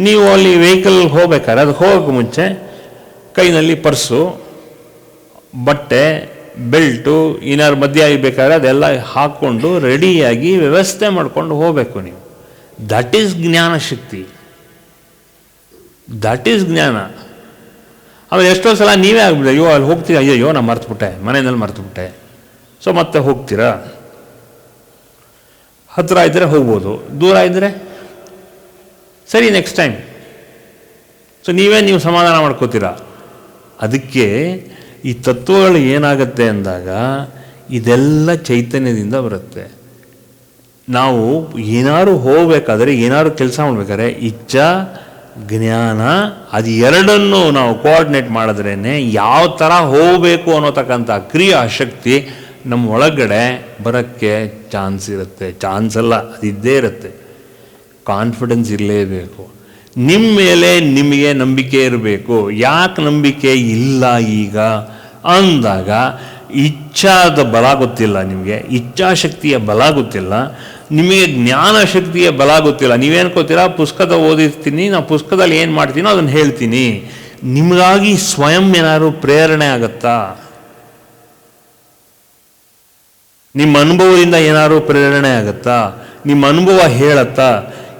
ನೀವು ಅಲ್ಲಿ ವೆಹಿಕಲ್ ಹೋಗ್ಬೇಕಾದ್ರೆ ಅದಕ್ಕೆ ಹೋಗೋಕ್ಕೆ ಮುಂಚೆ ಕೈನಲ್ಲಿ ಪರ್ಸು, ಬಟ್ಟೆ, ಬೆಲ್ಟು, ಏನಾದ್ರು ಮಧ್ಯ ಆಗಬೇಕಾದ್ರೆ ಅದೆಲ್ಲ ಹಾಕ್ಕೊಂಡು ರೆಡಿಯಾಗಿ ವ್ಯವಸ್ಥೆ ಮಾಡ್ಕೊಂಡು ಹೋಗಬೇಕು ನೀವು. ದಟ್ ಈಸ್ ಜ್ಞಾನ ಶಕ್ತಿ, ದಟ್ ಈಸ್ ಜ್ಞಾನ. ಆಮೇಲೆ ಎಷ್ಟೋ ಸಲ ನೀವೇ ಆಗ್ಬಿಡಿ, ಅಯ್ಯೋ ಅಲ್ಲಿ ಹೋಗ್ತೀರಾ, ಅಯ್ಯೋ ನಾನು ಮರ್ತುಬಿಟ್ಟೆ, ಮನೆಯಲ್ಲಿ ಮರ್ತುಬಿಟ್ಟೆ. ಸೊ ಮತ್ತೆ ಹೋಗ್ತೀರಾ. ಹತ್ತಿರ ಇದ್ದರೆ ಹೋಗ್ಬೋದು, ದೂರ ಇದ್ದರೆ ಸರಿ ನೆಕ್ಸ್ಟ್ ಟೈಮ್. ಸೊ ನೀವು ಸಮಾಧಾನ ಮಾಡ್ಕೋತೀರಾ. ಅದಕ್ಕೆ ಈ ತತ್ವಗಳು ಏನಾಗುತ್ತೆ ಅಂದಾಗ ಇದೆಲ್ಲ ಚೈತನ್ಯದಿಂದ ಬರುತ್ತೆ. ನಾವು ಏನಾದ್ರು ಹೋಗ್ಬೇಕಾದ್ರೆ, ಏನಾದ್ರು ಕೆಲಸ ಮಾಡಬೇಕಾದ್ರೆ ಇಚ್ಛಾ ಜ್ಞಾನ ಅದು ಎರಡನ್ನು ನಾವು ಕೋಆರ್ಡಿನೇಟ್ ಮಾಡಿದ್ರೇ ಯಾವ ಥರ ಹೋಗಬೇಕು ಅನ್ನೋತಕ್ಕಂಥ ಕ್ರಿಯಾಶಕ್ತಿ ನಮ್ಮ ಒಳಗಡೆ ಬರೋಕ್ಕೆ ಚಾನ್ಸ್ ಇರುತ್ತೆ. ಚಾನ್ಸ್ ಅಲ್ಲ, ಅದಿದ್ದೇ ಇರುತ್ತೆ. ಕಾನ್ಫಿಡೆನ್ಸ್ ಇರಲೇಬೇಕು. ನಿಮ್ಮ ಮೇಲೆ ನಿಮಗೆ ನಂಬಿಕೆ ಇರಬೇಕು. ಯಾಕೆ ನಂಬಿಕೆ ಇಲ್ಲ ಈಗ ಅಂದಾಗ ಇಚ್ಛಾದ ಬಲ ಗೊತ್ತಿಲ್ಲ ನಿಮಗೆ, ಇಚ್ಛಾಶಕ್ತಿಯ ಬಲ ಗೊತ್ತಿಲ್ಲ, ನಿಮಗೆ ಜ್ಞಾನಶಕ್ತಿಯ ಬಲ ಗೊತ್ತಿಲ್ಲ. ನೀವೇನ್ಕೋತೀರಾ, ಪುಸ್ತಕದ ಓದಿರ್ತೀನಿ, ನಾನು ಪುಸ್ತಕದಲ್ಲಿ ಏನು ಮಾಡ್ತೀನೋ ಅದನ್ನು ಹೇಳ್ತೀನಿ. ನಿಮಗಾಗಿ ಸ್ವಯಂ ಏನಾದ್ರು ಪ್ರೇರಣೆ ಆಗತ್ತಾ? ನಿಮ್ಮ ಅನುಭವದಿಂದ ಏನಾದ್ರು ಪ್ರೇರಣೆ ಆಗತ್ತಾ? ನಿಮ್ಮ ಅನುಭವ ಹೇಳತ್ತಾ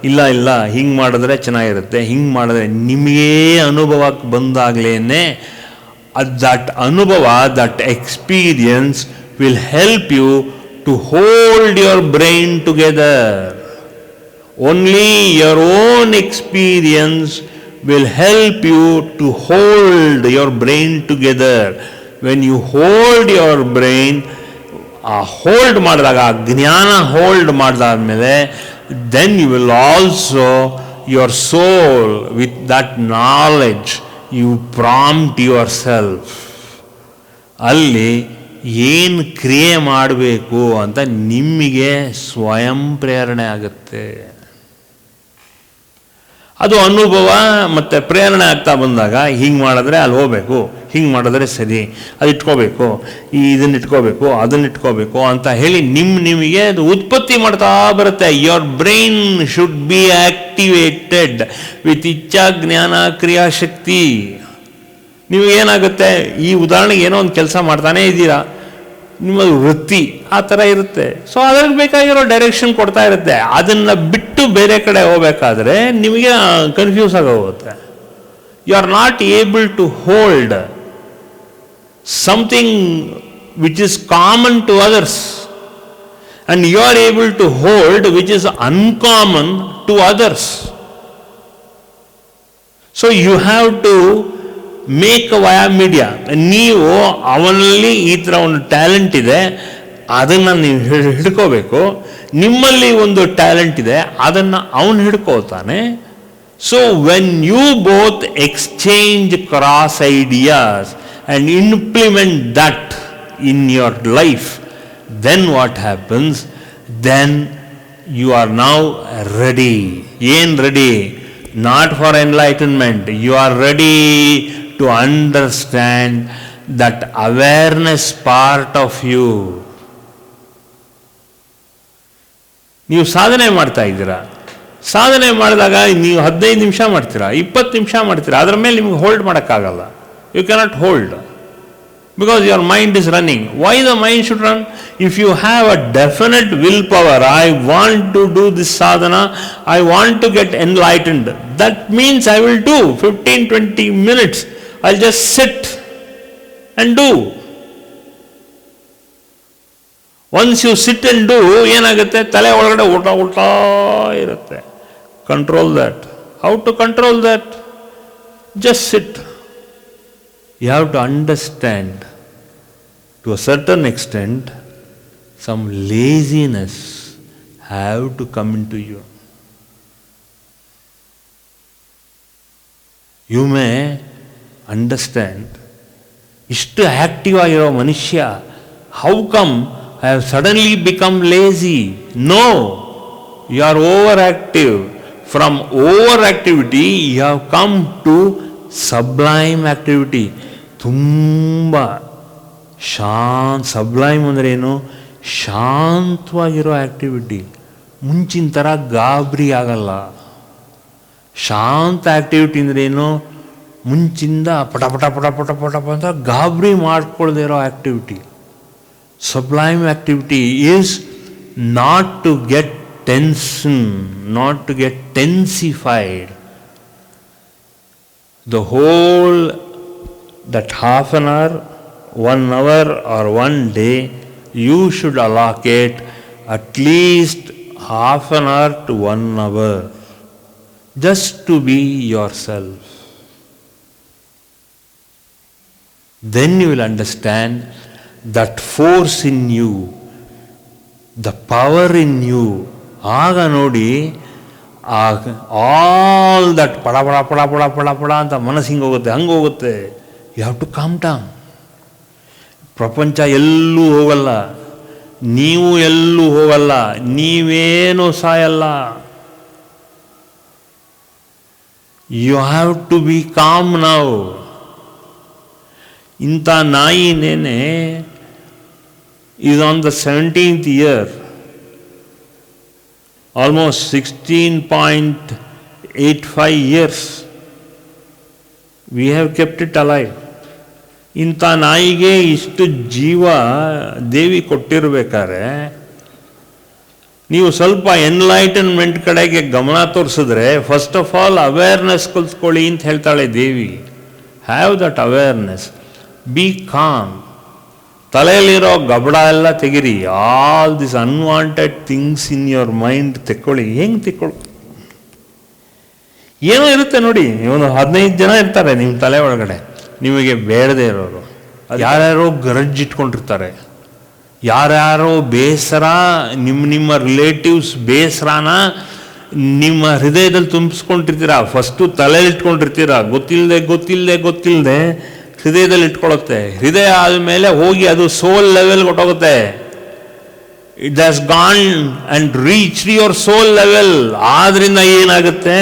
ಇಲ್ಲ ಹಿಂಗೆ ಮಾಡಿದ್ರೆ ಚೆನ್ನಾಗಿರುತ್ತೆ, ಹಿಂಗೆ ಮಾಡಿದ್ರೆ ನಿಮಗೇ ಅನುಭವಕ್ಕೆ ಬಂದಾಗಲೇ ದಟ್ ಅನುಭವ, that experience will help you to hold your brain together. Only your own experience will help you to hold your brain together. When you hold your brain, hold ಮಾಡಿದಾಗ, ಜ್ಞಾನ hold ಮಾಡಿದಾದ್ಮೇಲೆ then you will also, your soul, with that knowledge, you prompt yourself. ಅಲ್ಲಿ ಏನು ಕ್ರಿಯೆ ಮಾಡಬೇಕು ಅಂತ ನಿಮಗೆ ಸ್ವಯಂ ಪ್ರೇರಣೆ ಆಗುತ್ತೆ. ಅದು ಅನುಭವ ಮತ್ತು ಪ್ರೇರಣೆ ಆಗ್ತಾ ಬಂದಾಗ ಹಿಂಗೆ ಮಾಡಿದ್ರೆ ಅಲ್ಲಿ ಹೋಗಬೇಕು, ಹಿಂಗೆ ಮಾಡಿದ್ರೆ ಸರಿ, ಅದು ಇಟ್ಕೋಬೇಕು, ಇದನ್ನು ಇಟ್ಕೋಬೇಕು, ಅದನ್ನು ಇಟ್ಕೋಬೇಕು ಅಂತ ಹೇಳಿ ನಿಮಗೆ ಅದು ಉತ್ಪತ್ತಿ ಮಾಡ್ತಾ ಬರುತ್ತೆ. Your brain should be activated with ಇಚ್ಛಾ ಜ್ಞಾನ ಕ್ರಿಯಾಶಕ್ತಿ. ನಿಮಗೇನಾಗುತ್ತೆ, ಈ ಉದಾಹರಣೆಗೆ ಏನೋ ಒಂದು ಕೆಲಸ ಮಾಡ್ತಾನೇ ಇದ್ದೀರಾ, ನಿಮ್ಮ ವೃತ್ತಿ ಆ ಥರ ಇರುತ್ತೆ. ಸೊ ಅದ್ರಿಗೆ ಬೇಕಾಗಿರೋ ಡೈರೆಕ್ಷನ್ ಕೊಡ್ತಾ ಇರುತ್ತೆ. ಅದನ್ನು ಬಿಟ್ಟು ಬೇರೆ ಕಡೆ ಹೋಗ್ಬೇಕಾದ್ರೆ ನಿಮಗೆ ಕನ್ಫ್ಯೂಸ್ ಆಗೋಗುತ್ತೆ. You are not able to hold something which is common to others and you are able to hold which is uncommon to others. So you have to make via media. ನೀವು ಅವನಲ್ಲಿ ಈ ಥರ ಒಂದು talent ಇದೆ, ಅದನ್ನು ನೀವು ಹಿಡ್ಕೋಬೇಕು. ನಿಮ್ಮಲ್ಲಿ ಒಂದು ಟ್ಯಾಲೆಂಟ್ ಇದೆ, ಅದನ್ನು ಅವನು ಹಿಡ್ಕೋತಾನೆ. So when you both exchange cross ideas and implement that in your life, then what happens, then you are now ready. ಏನು ready? Not for enlightenment. You are ready to understand that awareness part of you. ನೀವು ಸಾಧನೆ ಮಾಡ್ತಾ ಇದ್ದೀರಾ. ಸಾಧನೆ ಮಾಡಿದಾಗ ನೀವು 15 ನಿಮಿಷ ಮಾಡ್ತೀರಾ, 20 ನಿಮಿಷ ಮಾಡ್ತೀರಾ, ಅದರ ಮೇಲೆ ನಿಮ್ಗೆ ಹೋಲ್ಡ್ ಮಾಡೋಕ್ಕಾಗಲ್ಲ. You cannot hold because your mind is running. Why the mind should run? If you have a definite willpower, I want to do this sadhana, I want to get enlightened, that means I will do 15-20 minutes. I'll just sit and do. Once you sit and do, ಏನಾಗುತ್ತೆ, ತಲೆ ಒಳಗಡೆ ಉಲ್ಟಾ ಇರುತ್ತೆ. Control that. How to control that? Just sit. You have to understand, to a certain extent, some laziness have to come into you. You may understand, ಇಷ್ಟು active ಆಗಿರೋ ಮನುಷ್ಯ, how come I have suddenly become lazy? No, you are overactive. From overactivity, you have come to sublime activity. ತುಂಬ Sublime ಅಂದರೆ ಏನು? ಶಾಂತವಾಗಿರೋ activity. ಮುಂಚಿನ ಥರ ಗಾಬರಿ ಆಗಲ್ಲ, ಶಾಂತ ಆಕ್ಟಿವಿಟಿ ಅಂದ್ರೆ ಏನು? ಮುಂಚಿಂದ ಪಟ ಪಟ ಪಟ ಪಟ ಪಟ ಅಂತ ಗಾಬರಿ ಮಾಡ್ಕೊಳ್ದೇ ಇರೋ activity. Sublime activity is not to get tension, not to get tensified. The whole, that half an hour, 1 hour or 1 day, you should allocate at least half an hour to 1 hour just to be yourself. Then you will understand that force in you, the power in you. ಆಗ ನೋಡಿ all that ಪಡ ಪಡ ಪಡ ಪಡ ಪಡ ಪಡ ಅಂತ ಮನಸ್ಸು ಹಿಂಗೆ ಹೋಗುತ್ತೆ, ಹಂಗೆ ಹೋಗುತ್ತೆ. You have to calm down. ಪ್ರಪಂಚ ಎಲ್ಲೂ ಹೋಗಲ್ಲ, ನೀವು ಎಲ್ಲೂ ಹೋಗಲ್ಲ, ನೀವೇನು ಸಾಯಲ್ಲ. You have to be calm now. ಇಂಥ ನಾಯಿನೇನೆ is on the 17th year, almost 16.85 years we have kept it alive. ಇಂಥ ನಾಯಿಗೆ ಇಷ್ಟು ಜೀವ ದೇವಿ ಕೊಟ್ಟಿರ್ಬೇಕಾದ್ರೆ ನೀವು ಸ್ವಲ್ಪ ಎನ್ಲೈಟನ್ಮೆಂಟ್ ಕಡೆಗೆ ಗಮನ ತೋರಿಸಿದ್ರೆ, ಫಸ್ಟ್ ಆಫ್ ಆಲ್ ಅವೇರ್ನೆಸ್ ಕಲ್ತ್ಕೊಳ್ಳಿ ಅಂತ ಹೇಳ್ತಾಳೆ ದೇವಿ. Have that awareness, be calm. ತಲೆಯಲ್ಲಿರೋ ಗಬಡ ಎಲ್ಲ ತೆಗಿರಿ. All this unwanted things in your mind ತೆಕ್ಕೊಳ್ಳಿ. ಹೆಂಗೆ ತೆಕ್ಕೊಳ್ಳಿ? ಏನೋ ಇರುತ್ತೆ ನೋಡಿ, ಒಂದು 15 ಜನ ಇರ್ತಾರೆ ನಿಮ್ಮ ತಲೆ ಒಳಗಡೆ, ನಿಮಗೆ ಬೇಡದೇ ಇರೋರು. ಯಾರ್ಯಾರೋ ಗರಜ್ಜಿಟ್ಕೊಂಡಿರ್ತಾರೆ, ಯಾರ್ಯಾರೋ ಬೇಸರ, ನಿಮ್ಮ ರಿಲೇಟಿವ್ಸ್ ಬೇಸರನ ನಿಮ್ಮ ಹೃದಯದಲ್ಲಿ ತುಂಬಿಸ್ಕೊಂಡಿರ್ತೀರ. ಫಸ್ಟು ತಲೆಯಲ್ಲಿ ಇಟ್ಕೊಂಡಿರ್ತೀರ, ಗೊತ್ತಿಲ್ಲದೆ ಹೃದಯದಲ್ಲಿ ಇಟ್ಕೊಳ್ಳುತ್ತೆ. ಹೃದಯ ಆದಮೇಲೆ ಹೋಗಿ ಅದು ಸೋಲ್ ಲೆವೆಲ್ ಹೊಟ್ಟೋಗುತ್ತೆ. It has gone and reach your soul level. ಆದ್ರಿಂದ ಏನಾಗುತ್ತೆ?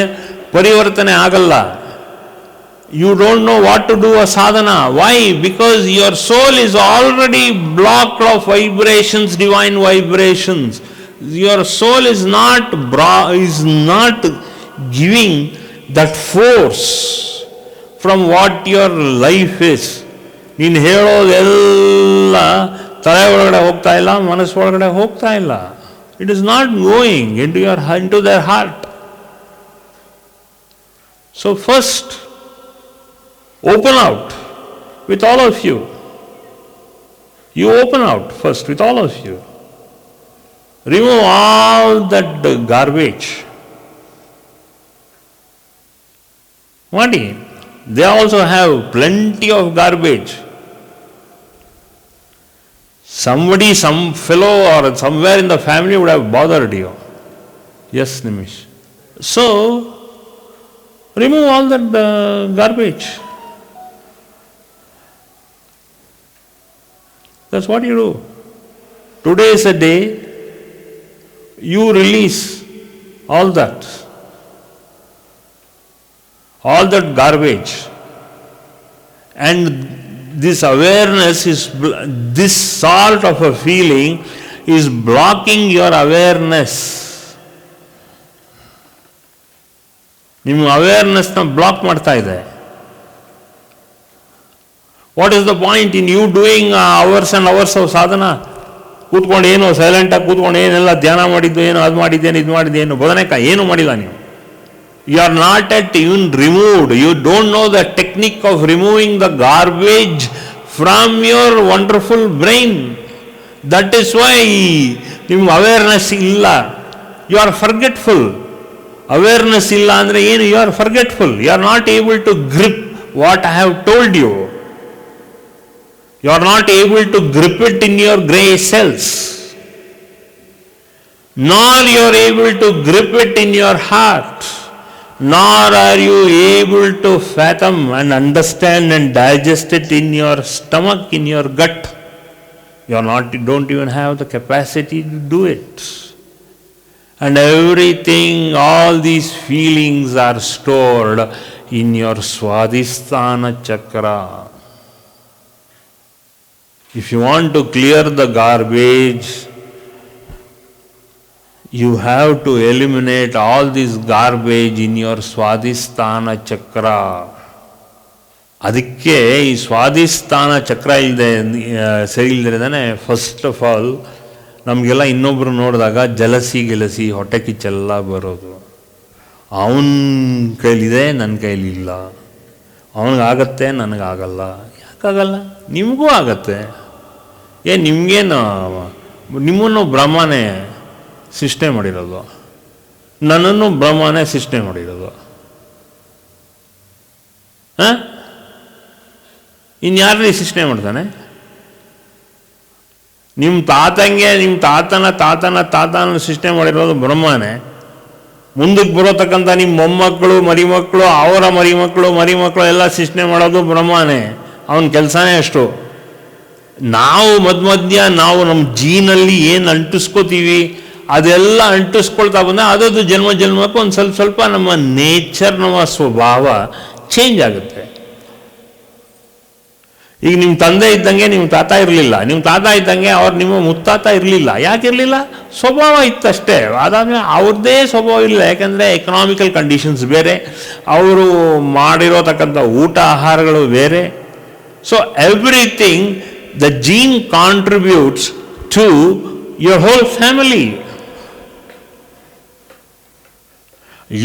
ಪರಿವರ್ತನೆ ಆಗಲ್ಲ. You don't know what to do a sadhana. Why? Because your soul is already blocked of vibrations, divine vibrations. Your soul is not giving that force from what your life is. ನೀನು ಹೇಳೋದೆಲ್ಲ ತಲೆ ಒಳಗಡೆ ಹೋಗ್ತಾ ಇಲ್ಲ, ಮನಸ್ಸು ಒಳಗಡೆ ಹೋಗ್ತಾ ಇಲ್ಲ. It is not going into their heart. So first, open out with all of you. You open out first with all of you. Remove all that garbage. Madi, they also have plenty of garbage. Somebody, some fellow or somewhere in the family would have bothered you. Yes, Nimish. So, remove all that garbage. That's what you do. Today is a day you release all that garbage. And this awareness is, this sort of a feeling is blocking your awareness. ನಿಮ್ಮ ಅವೇರ್ನೆಸ್ನ block ಮಾಡ್ತಾ ಇದೆ. What is the point in you doing hours and hours of sadhana? ಕೂತ್ಕೊಂಡು ಏನು ಸೈಲೆಂಟಾಗಿ ಕೂತ್ಕೊಂಡು ಏನೆಲ್ಲ ಧ್ಯಾನ ಮಾಡಿದ್ದು, ಏನು ಅದು ಮಾಡಿದ್ದೇನು, ಇದು ಮಾಡಿದ್ದೇನು, ಬದನೆಕಾಯಿ ಏನು ಮಾಡಿಲ್ಲ ನೀವು. You are not yet even removed. You don't know the technique of removing the garbage from your wonderful brain. That is why ನಿಮ್ಗೆ ಅವೇರ್ನೆಸ್ ಇಲ್ಲ. You are forgetful. ಅವೇರ್ನೆಸ್ ಇಲ್ಲ ಅಂದರೆ ಏನು? You are forgetful. You are not able to grip what I have told you. You are not able to grip it in your grey cells, nor you are able to grip it in your heart, nor are you able to fathom and understand and digest it in your stomach, in your gut. You are not, don't even have the capacity to do it. And everything, all these feelings are stored in your Swadhisthana chakra. If you want to clear the garbage, you have to eliminate all this garbage in your Swadhisthana chakra. ಅದಕ್ಕೆ ಈ ಸ್ವಾಧಿಷ್ಠಾನ ಚಕ್ರ ಇಲ್ಲದೆ ಸರಿ ಇಲ್ಲದೇ first of all ನಮಗೆಲ್ಲ ಇನ್ನೊಬ್ಬರು ನೋಡಿದಾಗ ಗೆಲಸಿ ಹೊಟ್ಟೆ ಕಿಚ್ಚೆಲ್ಲ ಬರೋದು. ಅವನ ಕೈಲಿದೆ, ನನ್ನ ಕೈಲಿಲ್ಲ, ಅವನಿಗಾಗತ್ತೆ, ನನಗಾಗಲ್ಲ. ಯಾಕಾಗಲ್ಲ? ನಿಮಗೂ ಆಗತ್ತೆ. ನಿಮಗೇನು, ನಿಮ್ಮನ್ನು ಬ್ರಹ್ಮನೇ ಸೃಷ್ಟಿ ಮಾಡಿರೋದು, ನನ್ನನ್ನು ಬ್ರಹ್ಮನೇ ಸೃಷ್ಟಿ ಮಾಡಿರೋದು. ಹಾಂ, ಇನ್ಯಾರೇ ಸೃಷ್ಟಿ ಮಾಡ್ತಾನೆ? ನಿಮ್ಮ ತಾತನ ಸೃಷ್ಟಿ ಮಾಡಿರೋದು ಬ್ರಹ್ಮನೇ. ಮುಂದಕ್ಕೆ ಬರೋತಕ್ಕಂಥ ನಿಮ್ಮ ಮೊಮ್ಮಕ್ಕಳು, ಮರಿಮಕ್ಕಳು, ಅವರ ಮರಿಮಕ್ಕಳು ಎಲ್ಲ ಸೃಷ್ಟಿ ಮಾಡೋದು ಬ್ರಹ್ಮನೇ. ಅವನ ಕೆಲಸನೇ ಅಷ್ಟು. ನಾವು ಮಧ್ಯ ನಾವು ನಮ್ಮ ಜೀನಲ್ಲಿ ಏನು ಅಂಟಿಸ್ಕೋತೀವಿ ಅದೆಲ್ಲ ಅಂಟಿಸ್ಕೊಳ್ತಾ ಬಂದ ಅದದು ಜನ್ಮಕ್ಕೂ ಒಂದು ಸ್ವಲ್ಪ ನಮ್ಮ ನೇಚರ್, ನಮ್ಮ ಸ್ವಭಾವ ಚೇಂಜ್ ಆಗುತ್ತೆ. ಈಗ ನಿಮ್ಮ ತಂದೆ ಇದ್ದಂಗೆ ನಿಮ್ಮ ತಾತ ಇರಲಿಲ್ಲ, ನಿಮ್ಮ ತಾತ ಇದ್ದಂಗೆ ನಿಮ್ಮ ಮುತ್ತಾತ ಇರಲಿಲ್ಲ. ಯಾಕಿರಲಿಲ್ಲ? ಸ್ವಭಾವ ಇತ್ತಷ್ಟೇ. ಅದಾದಮೇಲೆ ಅವ್ರದ್ದೇ ಸ್ವಭಾವ ಇಲ್ಲ. ಯಾಕೆಂದರೆ ಎಕನಾಮಿಕಲ್ ಕಂಡೀಷನ್ಸ್ ಬೇರೆ, ಅವರು ಮಾಡಿರೋತಕ್ಕಂಥ ಊಟ ಆಹಾರಗಳು ಬೇರೆ. So everything, the gene contributes to your whole family.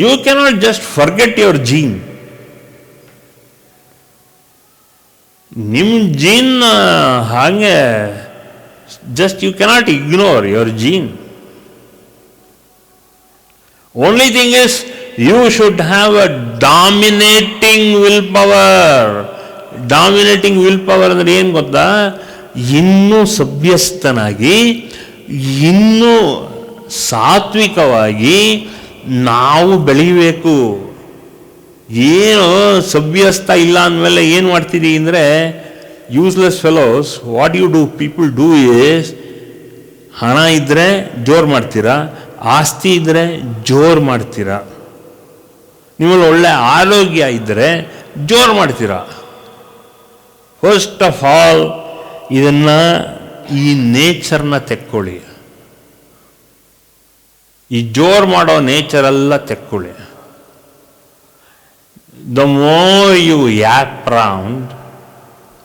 You cannot just forget your gene. ನಿಮ್ಮ ಜೀನ್ ಹಾಗೆ just you cannot ignore your gene. Only thing is you should have a dominating will power. Dominating will power ಅಂದರೆ ಏನು ಗೊತ್ತಾ? ಇನ್ನೂ ಸಭ್ಯಸ್ಥನಾಗಿ, ಇನ್ನೂ ಸಾತ್ವಿಕವಾಗಿ ನಾವು ಬೆಳೀಬೇಕು. ಏನು ಸಭ್ಯಸ್ಥ ಇಲ್ಲ ಅಂದಮೇಲೆ ಏನು ಮಾಡ್ತೀರಿ ಅಂದರೆ, useless fellows, what you do, people do is, ಹಣ ಇದ್ದರೆ ಜೋರು ಮಾಡ್ತೀರಾ, ಆಸ್ತಿ ಇದ್ದರೆ ಜೋರು ಮಾಡ್ತೀರಾ, ನಿಮ್ಮಲ್ಲಿ ಒಳ್ಳೆ ಆರೋಗ್ಯ ಇದ್ದರೆ ಜೋರು ಮಾಡ್ತೀರಾ. ಫಸ್ಟ್ ಆಫ್ ಆಲ್ ಇದನ್ನು, ಈ ನೇಚರ್ನ ತೆಕ್ಕೊಳ್ಳಿ. ಈ ಜೋರು ಮಾಡೋ ನೇಚರೆಲ್ಲ ತೆಕ್ಕೊಳ್ಳಿ. The more you yap around,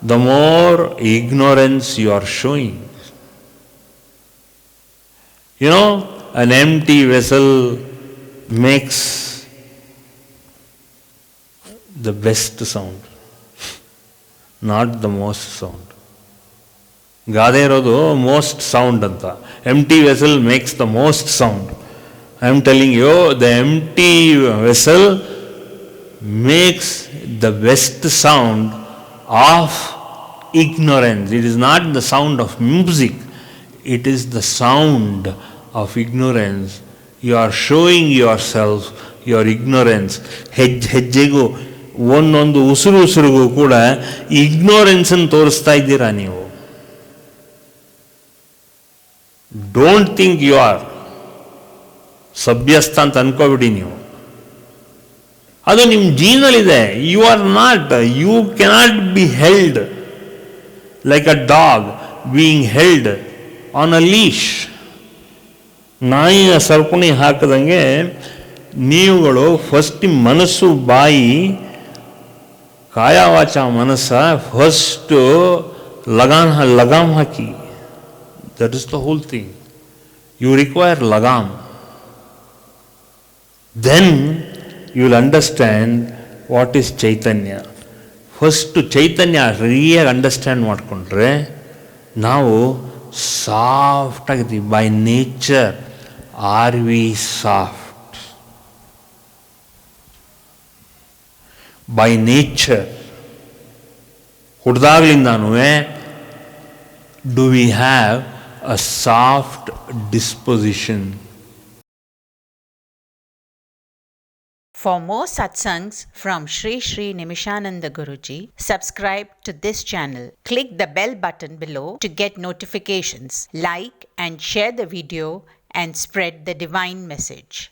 the more ignorance you are showing. You know, an empty vessel makes the best sound, not the most sound. ಗಾದೆ ಇರೋದು ಮೋಸ್ಟ್ ಸೌಂಡ್ ಅಂತ. Empty vessel makes the most sound. I am telling you, the empty vessel makes the best sound of ignorance. It is not the sound of music, it is the sound of ignorance. You are showing yourself your ignorance. ಹೆಜ್ಜೆಗೂ ಒಂದೊಂದು ಉಸಿರಿಗೂ ಕೂಡ ಇಗ್ನೋರೆನ್ಸನ್ನು ತೋರಿಸ್ತಾ ಇದ್ದೀರಾ ನೀವು. Don't think you are ಸಭ್ಯಸ್ಥ ಅಂತ ಅನ್ಕೋಬಿಡಿ ನೀವು. ಅದು ನಿಮ್ಮ ಜೀನಲ್ಲಿದೆ. You are not, you cannot be held like a dog being held on a leash. ನಾಯಿಯ ಸರಪಣಿ ಹಾಕದಂಗೆ ನೀವುಗಳು ಫಸ್ಟ್ ಮನಸ್ಸು, ಬಾಯಿ, ಕಾಯವಾಚ ಮನಸ್ಸ ಫಸ್ಟು ಲಗಾಮ್ ಹಾಕಿ. That is the whole thing. You require ಲಗಾಮ್. Then you will understand what is chaitanya. First ಚೈತನ್ಯ ರಿಯಾಗಿ ಅಂಡರ್ಸ್ಟ್ಯಾಂಡ್ ಮಾಡಿಕೊಂಡ್ರೆ ನಾವು ಸಾಫ್ಟ್ ಆಗಿದ್ದೀವಿ. By nature are we soft. By nature ಹುಡ್ದಾಗ್ಲಿಂದಾನು do we have a soft disposition. For more satsangs from Sri Sri Nimishananda Guruji, subscribe to this channel. Click the bell button below to get notifications. Like and share the video and spread the divine message.